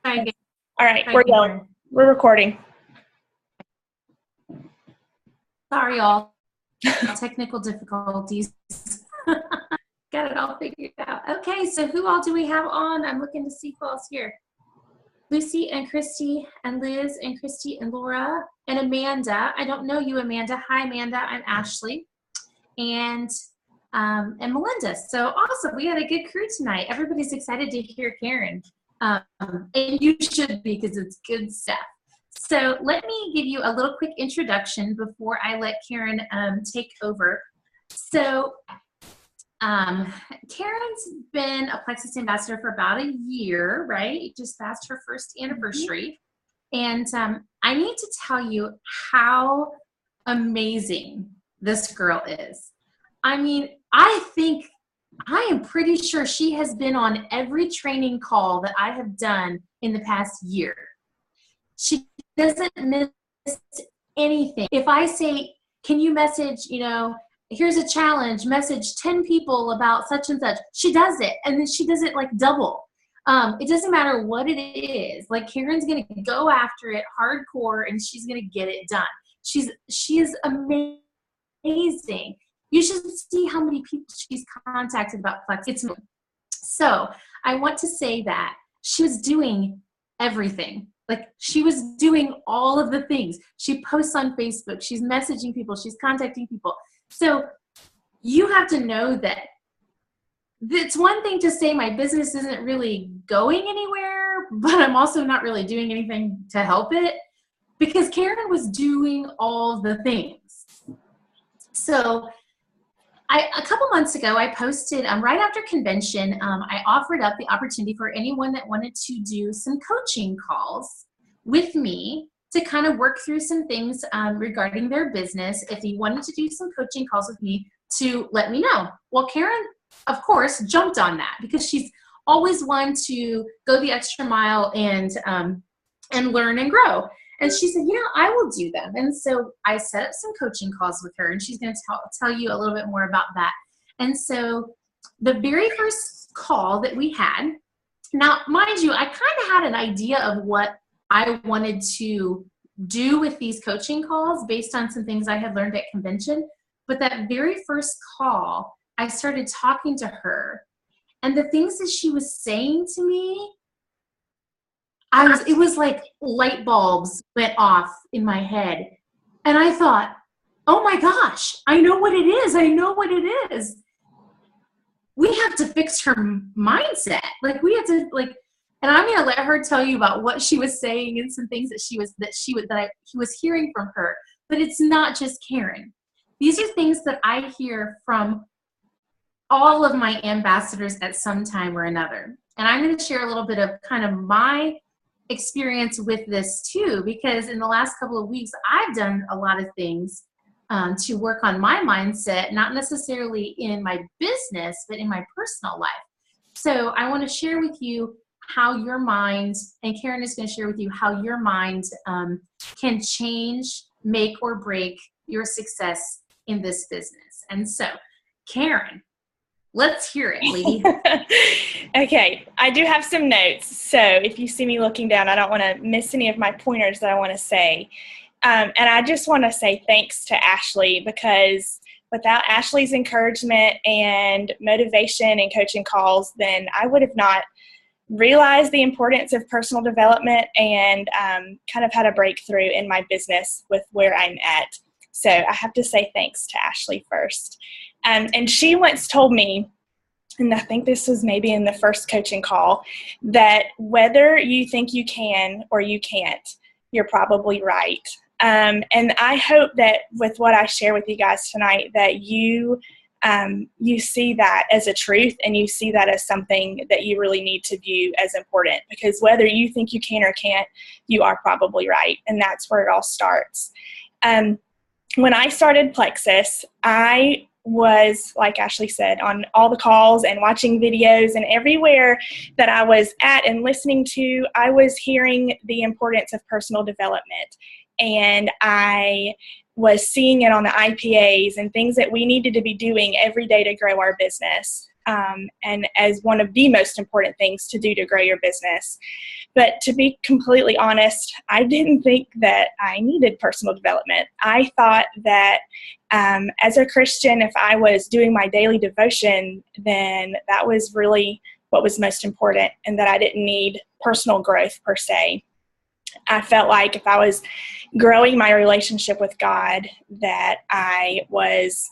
Try again. All right, we're going. We're recording. Sorry, all. Technical difficulties. Got it all figured out. Okay, so who all do we have on? I'm looking to see who else here. Lucy and Christy and Liz and Christy and Laura and Amanda. I don't know you, Amanda. Hi, Amanda. I'm Ashley. And Melinda. So awesome. We had a good crew tonight. Everybody's excited to hear Karen. And you should be, because it's good stuff. So let me give you a little quick introduction before I let Karen take over. So Karen's been a Plexus ambassador for about a year, right? Just passed her first anniversary. And I need to tell you how amazing this girl is. I mean, I am pretty sure she has been on every training call that I have done in the past year. She doesn't miss anything. If I say, can you message, here's a challenge, message 10 people about such and such, she does it. And then she does it like double. It doesn't matter what it is. Like, Karen's going to go after it hardcore and she's going to get it done. She is amazing. You should see how many people she's contacted about Plex. So I want to say that she was doing everything. Like, she was doing all of the things. She posts on Facebook. She's messaging people. She's contacting people. So you have to know that it's one thing to say my business isn't really going anywhere, but I'm also not really doing anything to help it, because Karen was doing all the things. So a couple months ago, I posted right after convention, I offered up the opportunity for anyone that wanted to do some coaching calls with me to kind of work through some things regarding their business. If you wanted to do some coaching calls with me, to let me know. Well, Karen, of course, jumped on that, because she's always one to go the extra mile and learn and grow. And she said, I will do them. And so I set up some coaching calls with her, and she's going to tell you a little bit more about that. And so the very first call that we had, now, mind you, I kind of had an idea of what I wanted to do with these coaching calls based on some things I had learned at convention. But that very first call, I started talking to her, and the things that she was saying to me, it was like light bulbs went off in my head. And I thought, oh my gosh, I know what it is. I know what it is. We have to fix her mindset. Like, we have to, and I'm going to let her tell you about what she was saying and some things that he was hearing from her. But it's not just Karen. These are things that I hear from all of my ambassadors at some time or another. And I'm going to share a little bit of kind of my experience with this too, because in the last couple of weeks, I've done a lot of things to work on my mindset, not necessarily in my business, but in my personal life. So I want to share with you how your mind, and Karen is going to share with you how your mind can change, make or break your success in this business. And so, Karen, let's hear it, lady. Okay, I do have some notes. So if you see me looking down, I don't want to miss any of my pointers that I want to say. And I just want to say thanks to Ashley, because without Ashley's encouragement and motivation and coaching calls, then I would have not realized the importance of personal development and kind of had a breakthrough in my business with where I'm at. So I have to say thanks to Ashley first. And she once told me, and I think this was maybe in the first coaching call, that whether you think you can or you can't, you're probably right. And I hope that with what I share with you guys tonight, that you see that as a truth, and you see that as something that you really need to view as important, because whether you think you can or can't, you are probably right. And that's where it all starts. When I started Plexus, I was, like Ashley said, on all the calls and watching videos, and everywhere that I was at and listening to, I was hearing the importance of personal development. And I was seeing it on the IPAs and things that we needed to be doing every day to grow our business. and as one of the most important things to do to grow your business. But to be completely honest, I didn't think that I needed personal development. I thought that as a Christian, if I was doing my daily devotion, then that was really what was most important, and that I didn't need personal growth per se. I felt like if I was growing my relationship with God, that was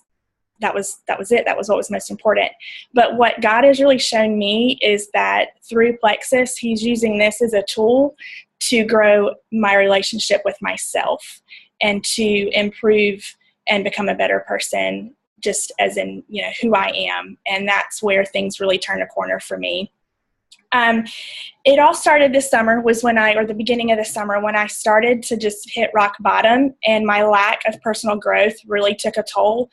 it. That was what was most important. But what God has really shown me is that through Plexus, He's using this as a tool to grow my relationship with myself and to improve and become a better person, just as in, who I am. And that's where things really turn a corner for me. It all started this summer the beginning of the summer, when I started to just hit rock bottom, and my lack of personal growth really took a toll.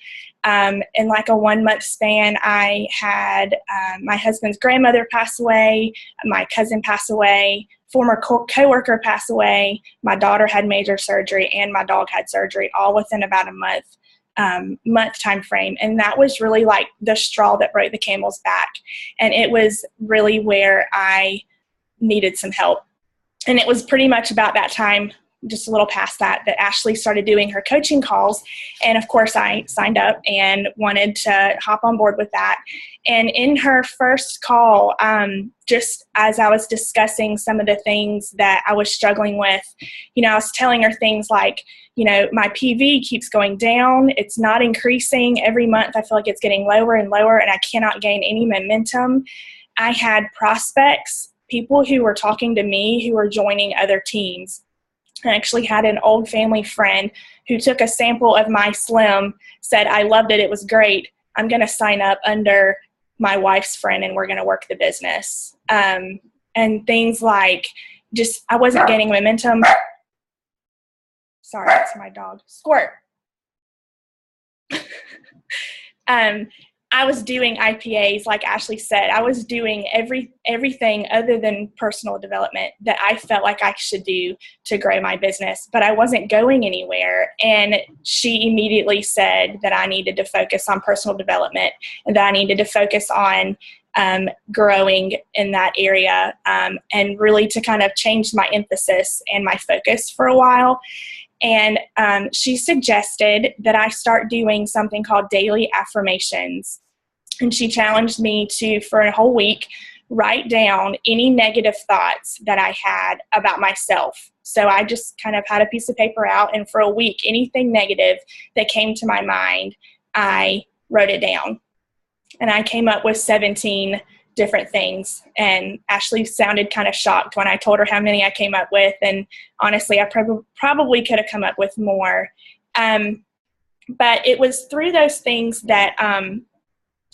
In like a 1 month span, I had my husband's grandmother pass away, my cousin pass away, former coworker pass away, my daughter had major surgery, and my dog had surgery, all within about a month time frame. And that was really like the straw that broke the camel's back. And it was really where I needed some help. And it was pretty much about that time, just a little past that Ashley started doing her coaching calls. And of course I signed up and wanted to hop on board with that. And in her first call, just as I was discussing some of the things that I was struggling with, I was telling her things like, my PV keeps going down. It's not increasing. Every month I feel like it's getting lower and lower, and I cannot gain any momentum. I had prospects, people who were talking to me who were joining other teams. I actually had an old family friend who took a sample of my Slim, said, I loved it. It was great. I'm going to sign up under my wife's friend, and we're going to work the business. And things like I wasn't gaining momentum. Sorry, that's my dog. Squirt. I was doing IPAs, like Ashley said. I was doing everything other than personal development that I felt like I should do to grow my business, but I wasn't going anywhere. And she immediately said that I needed to focus on personal development, and that I needed to focus on growing in that area, and really to kind of change my emphasis and my focus for a while. And she suggested that I start doing something called daily affirmations. And she challenged me to, for a whole week, write down any negative thoughts that I had about myself. So I just kind of had a piece of paper out, and for a week, anything negative that came to my mind, I wrote it down. And I came up with 17 different things, and Ashley sounded kind of shocked when I told her how many I came up with, and honestly I probably could have come up with more, but it was through those things that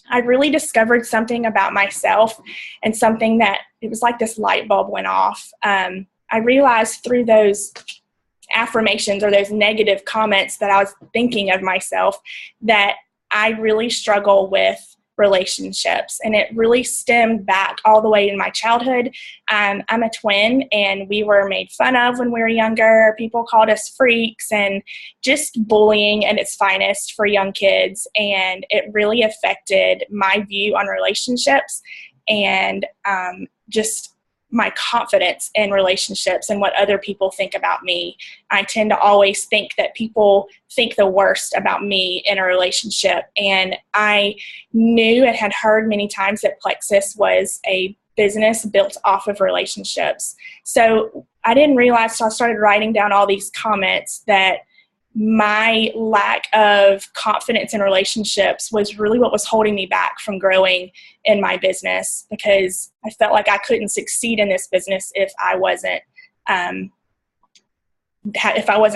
I really discovered something about myself, and something that it was like this light bulb went off. I realized through those affirmations, or those negative comments that I was thinking of myself, that I really struggle with relationships, and it really stemmed back all the way in my childhood. I'm a twin, and we were made fun of when we were younger. People called us freaks, and just bullying at its finest for young kids, and it really affected my view on relationships, and just my confidence in relationships and what other people think about me. I tend to always think that people think the worst about me in a relationship. And I knew and had heard many times that Plexus was a business built off of relationships. So I didn't realize, so I started writing down all these comments, that my lack of confidence in relationships was really what was holding me back from growing in my business, because I felt like I couldn't succeed in this business if I wasn't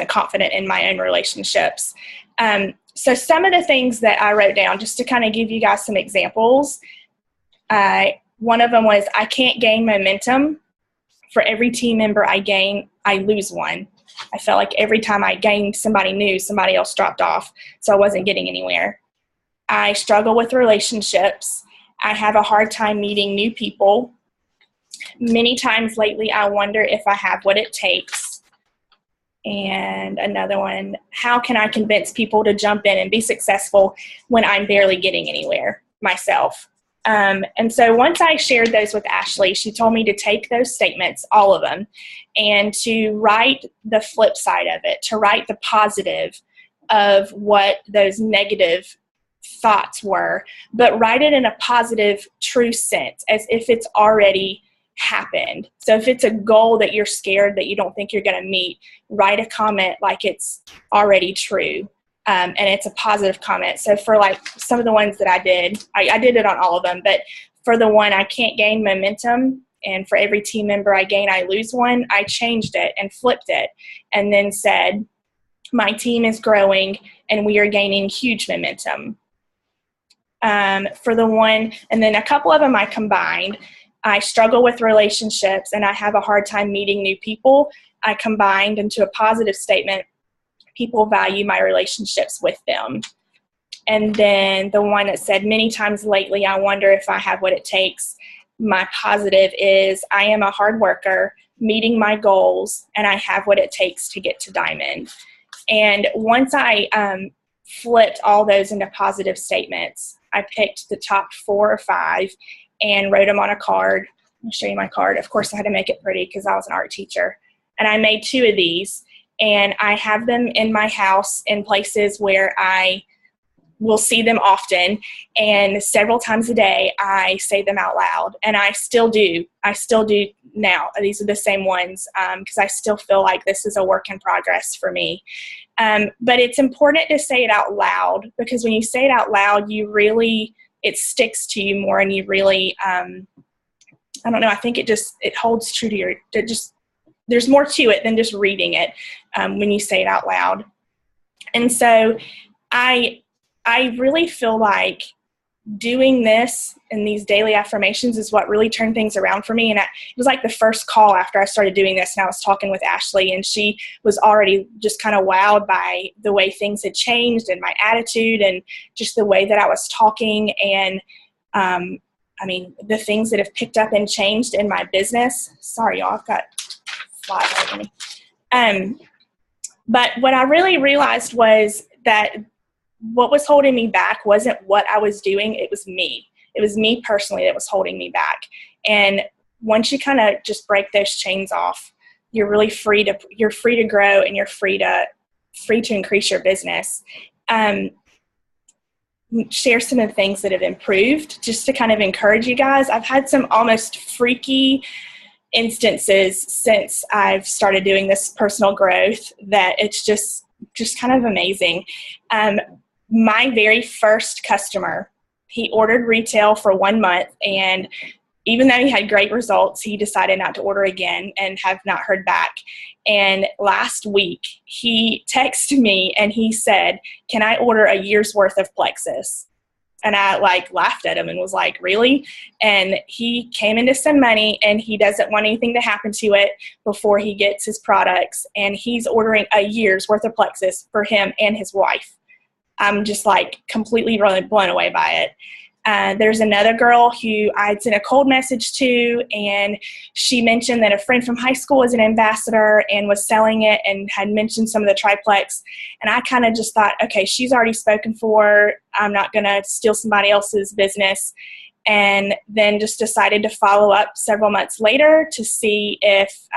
confident in my own relationships. So some of the things that I wrote down, just to kind of give you guys some examples, one of them was, I can't gain momentum. For every team member I gain, I lose one. I felt like every time I gained somebody new, somebody else dropped off, so I wasn't getting anywhere. I struggle with relationships. I have a hard time meeting new people. Many times lately, I wonder if I have what it takes. And another one, how can I convince people to jump in and be successful when I'm barely getting anywhere myself? And so once I shared those with Ashley, she told me to take those statements, all of them, and to write the flip side of it, to write the positive of what those negative thoughts were, but write it in a positive, true sense, as if it's already happened. So if it's a goal that you're scared that you don't think you're going to meet, write a comment like it's already true. And it's a positive comment. So for like some of the ones that I did it on all of them, but for the one, I can't gain momentum, and for every team member I gain, I lose one, I changed it and flipped it and then said, my team is growing and we are gaining huge momentum. For the one, and then a couple of them I combined. I struggle with relationships and I have a hard time meeting new people. I combined into a positive statement, people value my relationships with them. And then the one that said, many times lately, I wonder if I have what it takes. My positive is, I am a hard worker, meeting my goals, and I have what it takes to get to Diamond. And once I flipped all those into positive statements, I picked the top 4 or 5 and wrote them on a card. I'll show you my card. Of course, I had to make it pretty because I was an art teacher. And I made 2 of these. And I have them in my house in places where I will see them often. And several times a day, I say them out loud. And I still do. Now. These are the same ones because I still feel like this is a work in progress for me. But it's important to say it out loud, because when you say it out loud, it sticks to you more, and you really, I don't know, I think it holds true to there's more to it than just reading it when you say it out loud. And so I really feel like doing this and these daily affirmations is what really turned things around for me. And it was like the first call after I started doing this, and I was talking with Ashley, and she was already just kind of wowed by the way things had changed and my attitude and just the way that I was talking. And I mean, the things that have picked up and changed in my business. Sorry, y'all, I've got flies over me. But what I really realized was that what was holding me back wasn't what I was doing. It was me. It was me personally that was holding me back. And once you kind of just break those chains off, you're really free to grow, and you're free to increase your business. Share some of the things that have improved just to kind of encourage you guys. I've had some almost freaky instances since I've started doing this personal growth that it's just kind of amazing. My very first customer, he ordered retail for 1 month, and even though he had great results, he decided not to order again and have not heard back. And last week, he texted me and he said, can I order a year's worth of Plexus? And I laughed at him and was like, really? And he came into some money, and he doesn't want anything to happen to it before he gets his products. And he's ordering a year's worth of Plexus for him and his wife. I'm just completely really blown away by it. There's another girl who I'd sent a cold message to, and she mentioned that a friend from high school was an ambassador and was selling it and had mentioned some of the triplex. And I kind of just thought, okay, she's already spoken for. I'm not going to steal somebody else's business. And then just decided to follow up several months later to see if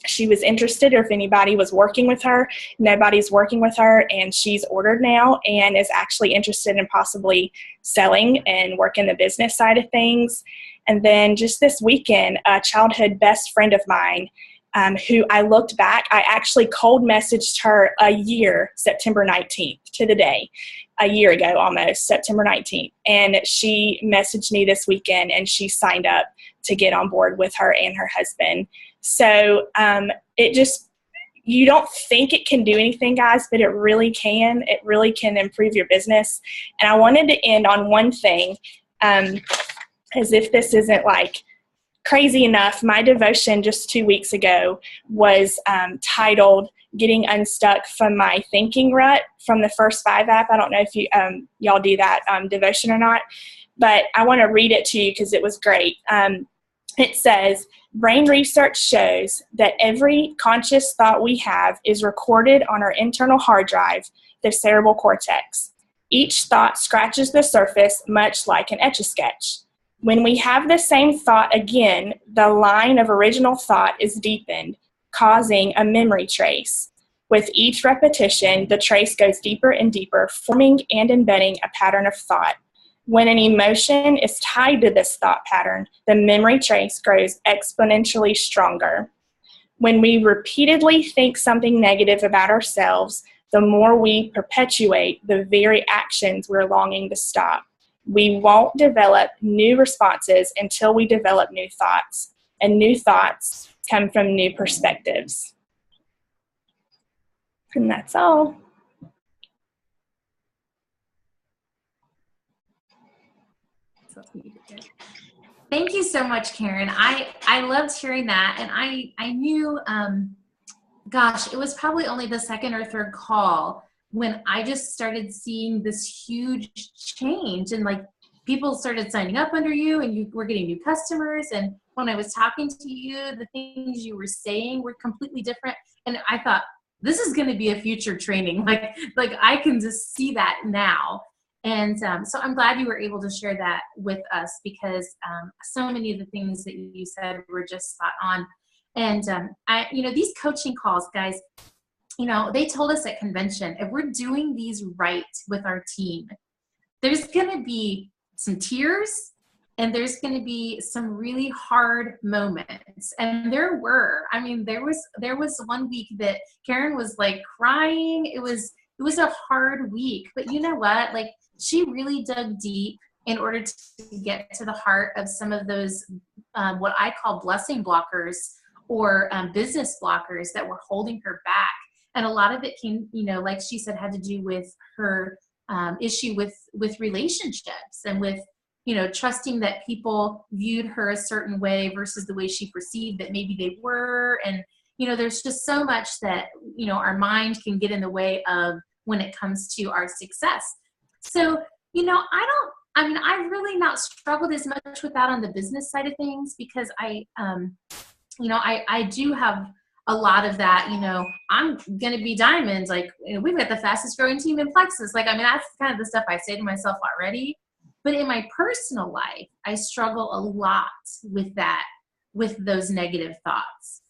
she was interested or if anybody was working with her. Nobody's working with her, and she's ordered now and is actually interested in possibly selling and working the business side of things. And then just this weekend, a childhood best friend of mine who I looked back, I actually cold messaged her a year, September 19th to the day, a year ago almost, September 19th. And she messaged me this weekend, and she signed up to get on board with her and her husband. So you don't think it can do anything, guys, but it really can. It really can improve your business. And I wanted to end on one thing, as if this isn't crazy enough. My devotion just 2 weeks ago was titled Getting Unstuck from My Thinking Rut from the First 5 app. I don't know if y'all do that devotion or not, but I want to read it to you because it was great. It says, brain research shows that every conscious thought we have is recorded on our internal hard drive, the cerebral cortex. Each thought scratches the surface much like an Etch-a-Sketch. When we have the same thought again, the line of original thought is deepened, causing a memory trace. With each repetition, the trace goes deeper and deeper, forming and embedding a pattern of thought. When an emotion is tied to this thought pattern, the memory trace grows exponentially stronger. When we repeatedly think something negative about ourselves, the more we perpetuate the very actions we're longing to stop. We won't develop new responses until we develop new thoughts, and new thoughts come from new perspectives. And that's all. Thank you so much, Karen. I loved hearing that, and I knew, gosh, it was probably only the second or third call when I just started seeing this huge change, and like people started signing up under you, and you were getting new customers. And when I was talking to you, the things you were saying were completely different. And I thought, this is going to be a future training. Like I can just see that now. And so I'm glad you were able to share that with us, because so many of the things that you said were just spot on. And these coaching calls, guys, they told us at convention, if we're doing these right with our team, there's going to be some tears, and there's going to be some really hard moments. And there was one week that Karen was like crying. It was a hard week, but you know what? Like, she really dug deep in order to get to the heart of some of those, what I call blessing blockers, or business blockers that were holding her back. And a lot of it came, like she said, had to do with her issue with relationships, and with, trusting that people viewed her a certain way versus the way she perceived that maybe they were. And, there's just so much that, our mind can get in the way of when it comes to our success. So, I've really not struggled as much with that on the business side of things, because I do have a lot of that. I'm going to be diamonds. Like, we've got the fastest growing team in Plexus. That's kind of the stuff I say to myself already. But in my personal life, I struggle a lot with that, with those negative thoughts.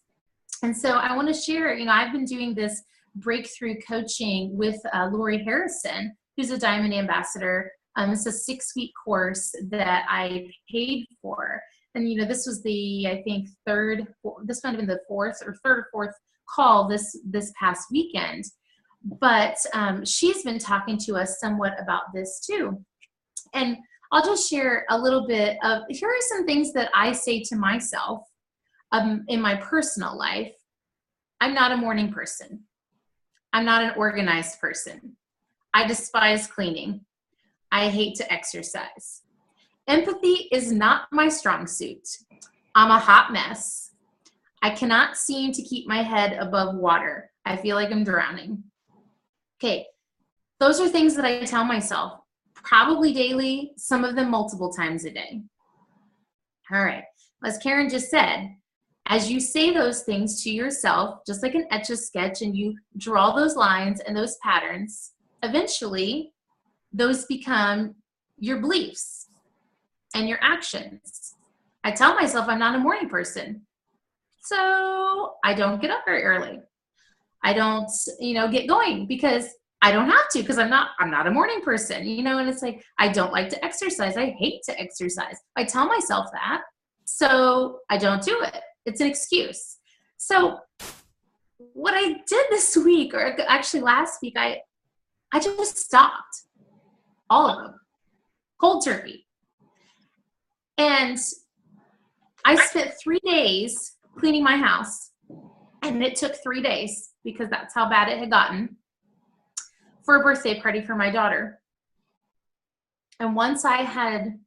And so I want to share, I've been doing this breakthrough coaching with Lori Harrison, who's a Diamond Ambassador. It's a 6-week course that I paid for. And, this was I think this might have been the third or fourth call this past weekend. But she's been talking to us somewhat about this too. And I'll just share a little bit of, here are some things that I say to myself in my personal life. I'm not a morning person. I'm not an organized person. I despise cleaning. I hate to exercise. Empathy is not my strong suit. I'm a hot mess. I cannot seem to keep my head above water. I feel like I'm drowning. Okay, those are things that I tell myself, probably daily, some of them multiple times a day. All right, as Karen just said, as you say those things to yourself, just like an Etch-a-Sketch, and you draw those lines and those patterns, eventually those become your beliefs and your actions. I tell myself I'm not a morning person, so I don't get up very early. I don't, get going because I don't have to, because I'm not a morning person, and it's like, I don't like to exercise. I hate to exercise. I tell myself that, so I don't do it. It's an excuse. So what I did this week, or actually last week, I just stopped all of them, cold turkey. And I spent 3 days cleaning my house, and it took 3 days, because that's how bad it had gotten, for a birthday party for my daughter. And once I had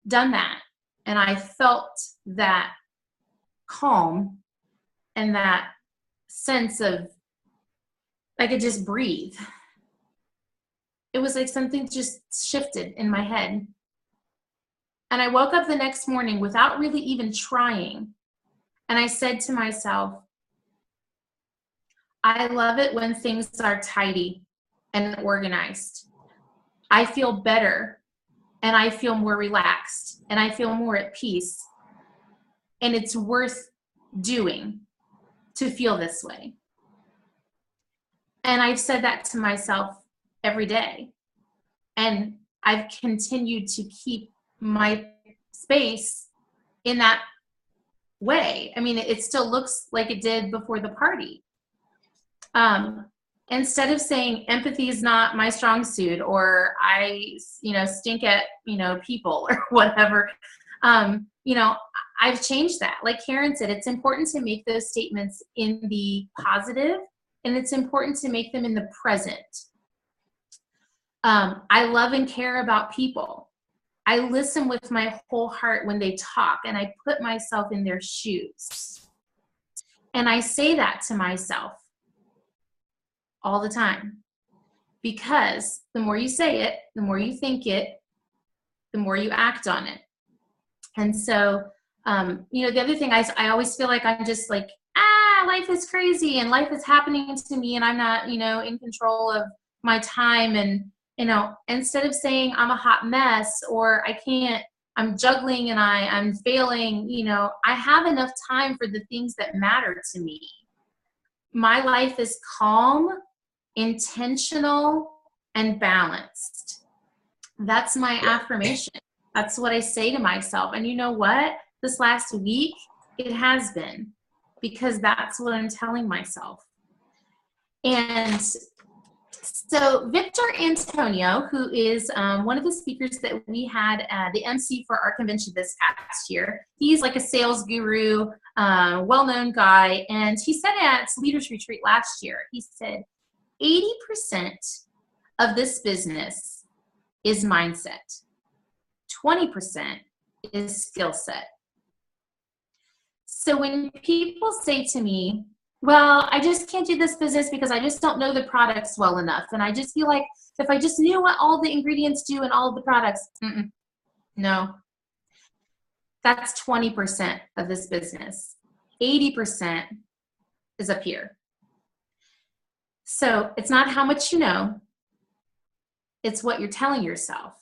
done that, and I felt that calm and that sense of I could just breathe, it was like something just shifted in my head. And I woke up the next morning without really even trying. And I said to myself, I love it when things are tidy and organized. I feel better, and I feel more relaxed, and I feel more at peace. And it's worth doing to feel this way. And I've said that to myself every day. And I've continued to keep my space in that way. I mean, it still looks like it did before the party. Instead of saying empathy is not my strong suit, or I, stink at, people or whatever, I've changed that. Like Karen said, it's important to make those statements in the positive, and it's important to make them in the present. I love and care about people. I listen with my whole heart when they talk, and I put myself in their shoes. And I say that to myself all the time, because the more you say it, the more you think it, the more you act on it. And so, the other thing, I always feel like I'm just like, life is crazy and life is happening to me and I'm not, in control of my time. And, instead of saying I'm a hot mess, or I can't, I'm juggling and I'm failing, I have enough time for the things that matter to me. My life is calm, intentional, and balanced. That's my affirmation. That's what I say to myself. And you know what? This last week, it has been, because that's what I'm telling myself. And so Victor Antonio, who is one of the speakers that we had the MC for our convention this past year, he's like a sales guru, well-known guy. And he said at Leaders Retreat last year, he said, 80% of this business is mindset. 20% is skill set. So when people say to me, well, I just can't do this business because I just don't know the products well enough, and I just feel like if I just knew what all the ingredients do and all of the products, no. That's 20% of this business. 80% is up here. So it's not how much you know, it's what you're telling yourself.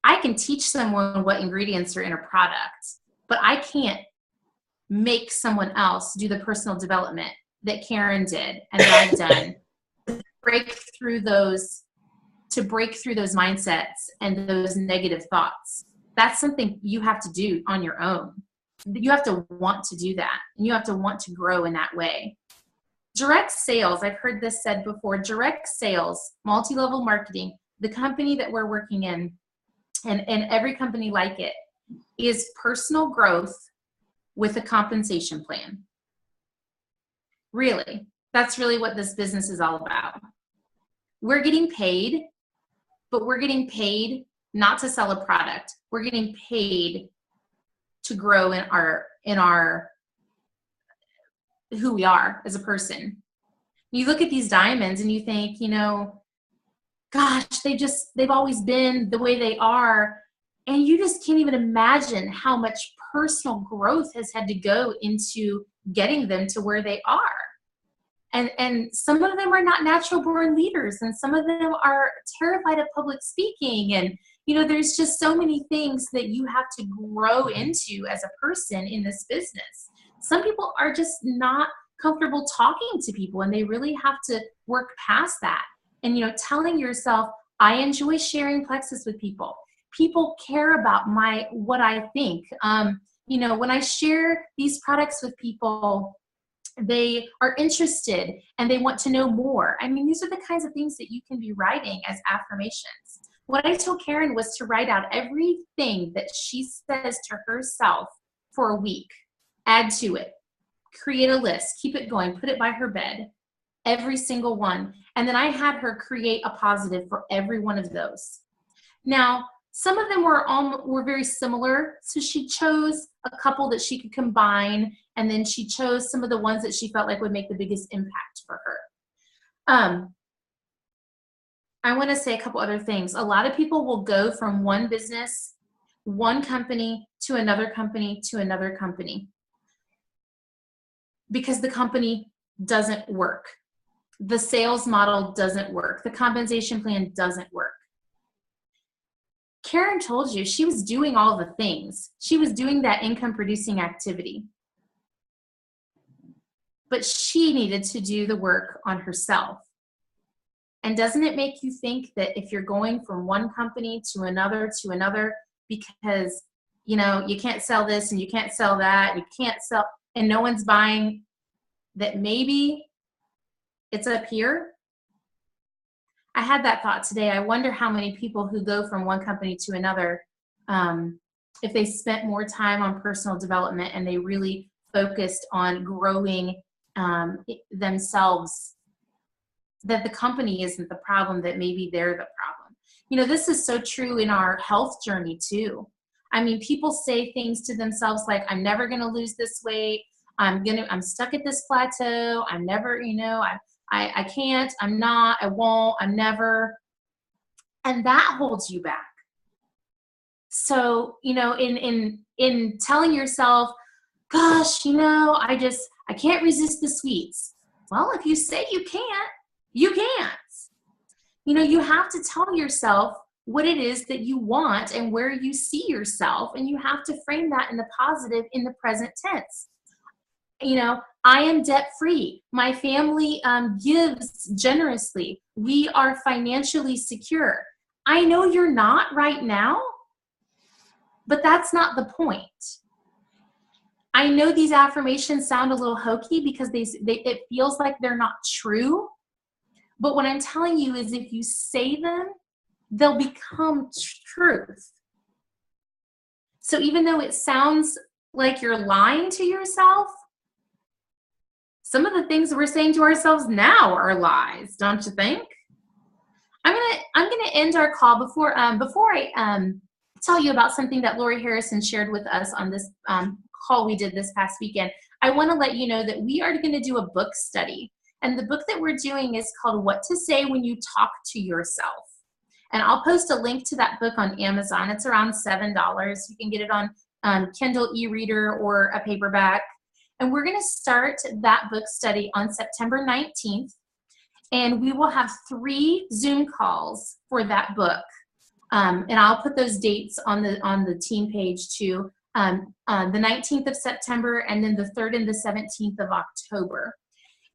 I can teach someone what ingredients are in a product, but I can't make someone else do the personal development that Karen did and that I've done to break through those mindsets and those negative thoughts. That's something you have to do on your own. You have to want to do that, and you have to want to grow in that way. Direct sales, I've heard this said before, direct sales, multi-level marketing, the company that we're working in, and every company like it, is personal growth with a compensation plan. Really, that's really what this business is all about. We're getting paid, but we're getting paid not to sell a product. We're getting paid to grow in our who we are as a person. You look at these diamonds and you think, gosh, they've always been the way they are. And you just can't even imagine how much personal growth has had to go into getting them to where they are. And some of them are not natural born leaders, and some of them are terrified of public speaking. And, there's just so many things that you have to grow into as a person in this business. Some people are just not comfortable talking to people, and they really have to work past that. And, telling yourself, I enjoy sharing Plexus with people. People care about what I think. When I share these products with people, they are interested and they want to know more. I mean, these are the kinds of things that you can be writing as affirmations. What I told Karen was to write out everything that she says to herself for a week, add to it, create a list, keep it going, put it by her bed, every single one. And then I had her create a positive for every one of those. Now, some of them were very similar, so she chose a couple that she could combine, and then she chose some of the ones that she felt like would make the biggest impact for her. I want to say a couple other things. A lot of people will go from one business, one company, to another company, to another company, because the company doesn't work. The sales model doesn't work. The compensation plan doesn't work. Karen told you she was doing all the things. She was doing that income producing activity. But she needed to do the work on herself. And doesn't it make you think that if you're going from one company to another because, you know, you can't sell this and you can't sell that, you can't sell, and no one's buying, that maybe it's up here? I had that thought today. I wonder how many people who go from one company to another, if they spent more time on personal development and they really focused on growing themselves, that the company isn't the problem, that maybe they're the problem. You know, this is so true in our health journey too. I mean, people say things to themselves like, I'm never going to lose this weight. I'm stuck at this plateau. I'm never, you know, I can't, I'm not, I won't, I'm never. And that holds you back. So, you know, in telling yourself, gosh, you know, I can't resist the sweets. Well, if you say you can't, you can't. You know, you have to tell yourself what it is that you want and where you see yourself, and you have to frame that in the positive, in the present tense. You know, I am debt free. My family gives generously. We are financially secure. I know you're not right now, but that's not the point. I know these affirmations sound a little hokey because it feels like they're not true. But what I'm telling you is if you say them, they'll become truth. So even though it sounds like you're lying to yourself, some of the things we're saying to ourselves now are lies, don't you think? I'm gonna end our call before I tell you about something that Lori Harrison shared with us on this call we did this past weekend. I want to let you know that we are going to do a book study, and the book that we're doing is called What to Say When You Talk to Yourself. And I'll post a link to that book on Amazon. It's around $7. You can get it on Kindle e-reader or a paperback. And we're going to start that book study on September 19th. And we will have 3 Zoom calls for that book. And I'll put those dates on the team page too. The 19th of September, and then the 3rd and the 17th of October.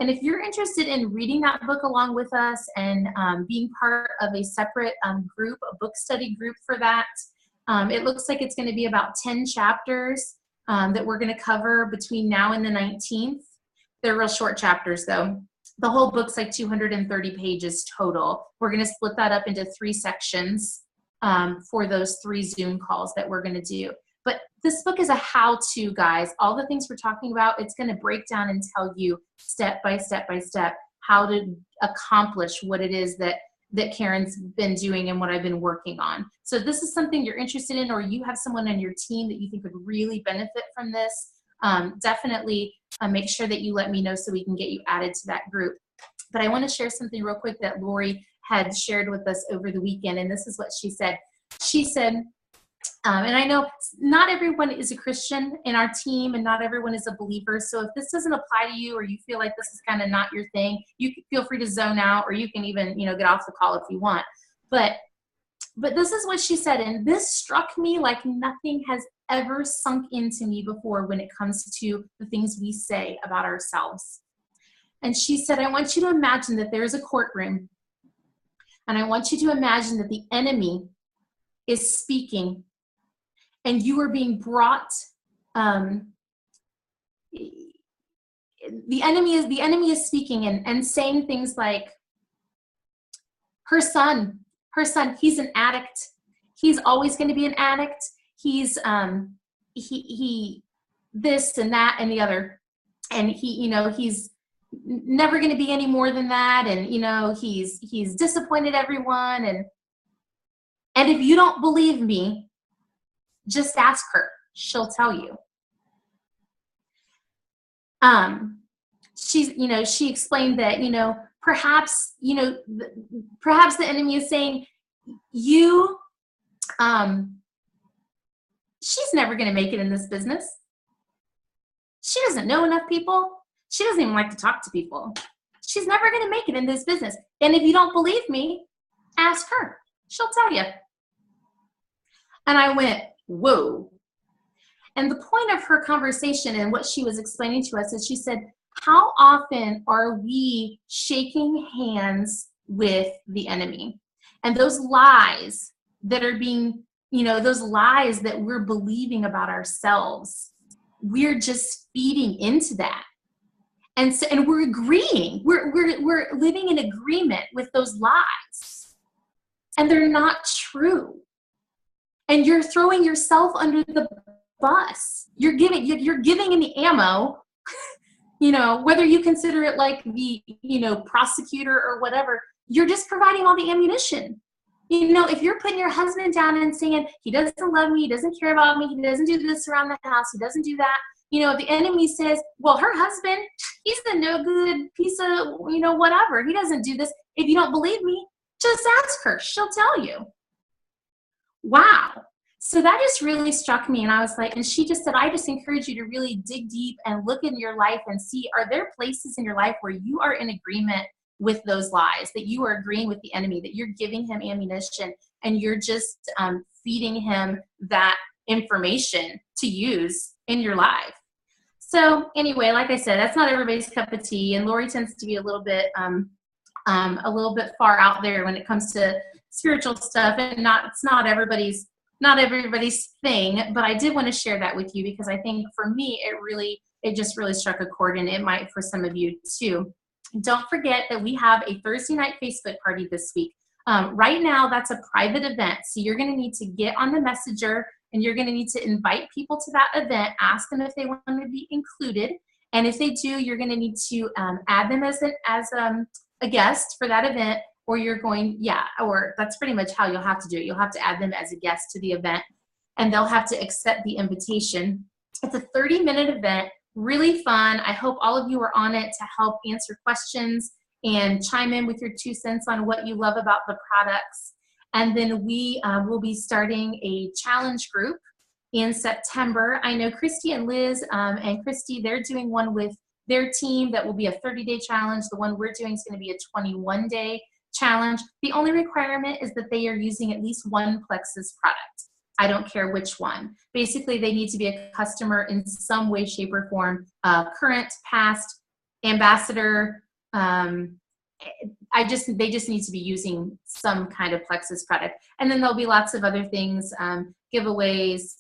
And if you're interested in reading that book along with us and being part of a separate group, a book study group for that, it looks like it's going to be about 10 chapters that we're going to cover between now and the 19th. They're real short chapters though. The whole book's like 230 pages total. We're going to split that up into 3 sections for those 3 Zoom calls that we're going to do. But this book is a how-to, guys. All the things we're talking about, it's going to break down and tell you step by step by step how to accomplish what it is that Karen's been doing and what I've been working on. So if this is something you're interested in, or you have someone on your team that you think would really benefit from this, definitely make sure that you let me know so we can get you added to that group. But I want to share something real quick that Lori had shared with us over the weekend, and this is what she said. She said, and I know not everyone is a Christian in our team, and not everyone is a believer. So if this doesn't apply to you, or you feel like this is kind of not your thing, you can feel free to zone out, or you can even, get off the call if you want. But this is what she said, and this struck me like nothing has ever sunk into me before when it comes to the things we say about ourselves. And she said, I want you to imagine that there is a courtroom, and I want you to imagine that the enemy is speaking, and you are being brought, the enemy is speaking and saying things like, her son, he's an addict. He's always going to be an addict. He's, he this and that and the other. And he's never going to be any more than that. And, he's disappointed everyone. And if you don't believe me, just ask her. She'll tell you. She explained that, perhaps the enemy is saying, she's never going to make it in this business. She doesn't know enough people. She doesn't even like to talk to people. She's never going to make it in this business. And if you don't believe me, ask her. She'll tell you. And I went, whoa. And the point of her conversation and what she was explaining to us is she said, how often are we shaking hands with the enemy? And those lies that are being, those lies that we're believing about ourselves, we're just feeding into that. And so, and we're agreeing, we're living in agreement with those lies. And they're not true. And you're throwing yourself under the bus. You're giving in the ammo, whether you consider it like the, prosecutor or whatever, you're just providing all the ammunition. If you're putting your husband down and saying, he doesn't love me, he doesn't care about me, he doesn't do this around the house, he doesn't do that. If the enemy says, well, her husband, he's a no good piece of, whatever. He doesn't do this. If you don't believe me, just ask her. She'll tell you. Wow. So that just really struck me. And I was like, and she just said, I just encourage you to really dig deep and look in your life and see, are there places in your life where you are in agreement with those lies, that you are agreeing with the enemy, that you're giving him ammunition and you're just feeding him that information to use in your life. So anyway, like I said, that's not everybody's cup of tea. And Lori tends to be a little bit far out there when it comes to spiritual stuff, and it's not everybody's thing. But I did want to share that with you because I think for me, it just really struck a chord, and it might for some of you too. Don't forget that we have a Thursday night Facebook party this week. Right now, that's a private event. So you're going to need to get on the Messenger and you're going to need to invite people to that event, ask them if they want to be included. And if they do, you're going to need to add them as a guest for that event, or or that's pretty much how you'll have to do it. You'll have to add them as a guest to the event, and they'll have to accept the invitation. It's a 30-minute event, really fun. I hope all of you are on it to help answer questions and chime in with your 2 cents on what you love about the products. And then we will be starting a challenge group in September. I know Christy and Liz and Christy, they're doing one with their team that will be a 30-day challenge. The one we're doing is going to be a 21-day challenge. The only requirement is that they are using at least one Plexus product. I don't care which one. Basically, they need to be a customer in some way, shape, or form, current, past, ambassador. They just need to be using some kind of Plexus product. And then there'll be lots of other things, giveaways,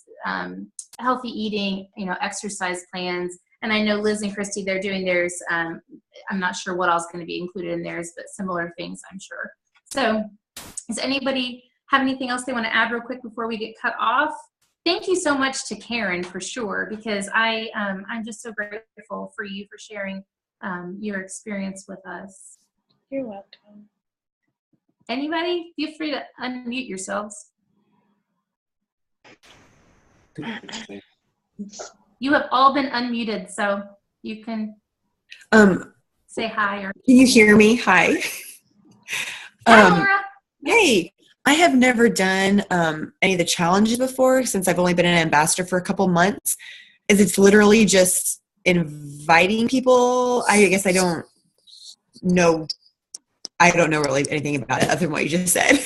healthy eating, exercise plans. And I know Liz and Christy, they're doing theirs. I'm not sure what else is going to be included in theirs, but similar things, I'm sure. So does anybody have anything else they want to add real quick before we get cut off? Thank you so much to Karen for sure, because I'm just so grateful for you for sharing your experience with us. You're welcome. Anybody, feel free to unmute yourselves. You have all been unmuted, so you can say hi. Or can you hear me? Hi. Hi, Laura. Hey, I have never done any of the challenges before since I've only been an ambassador for a couple months. It's literally just inviting people. I guess I don't know really anything about it other than what you just said.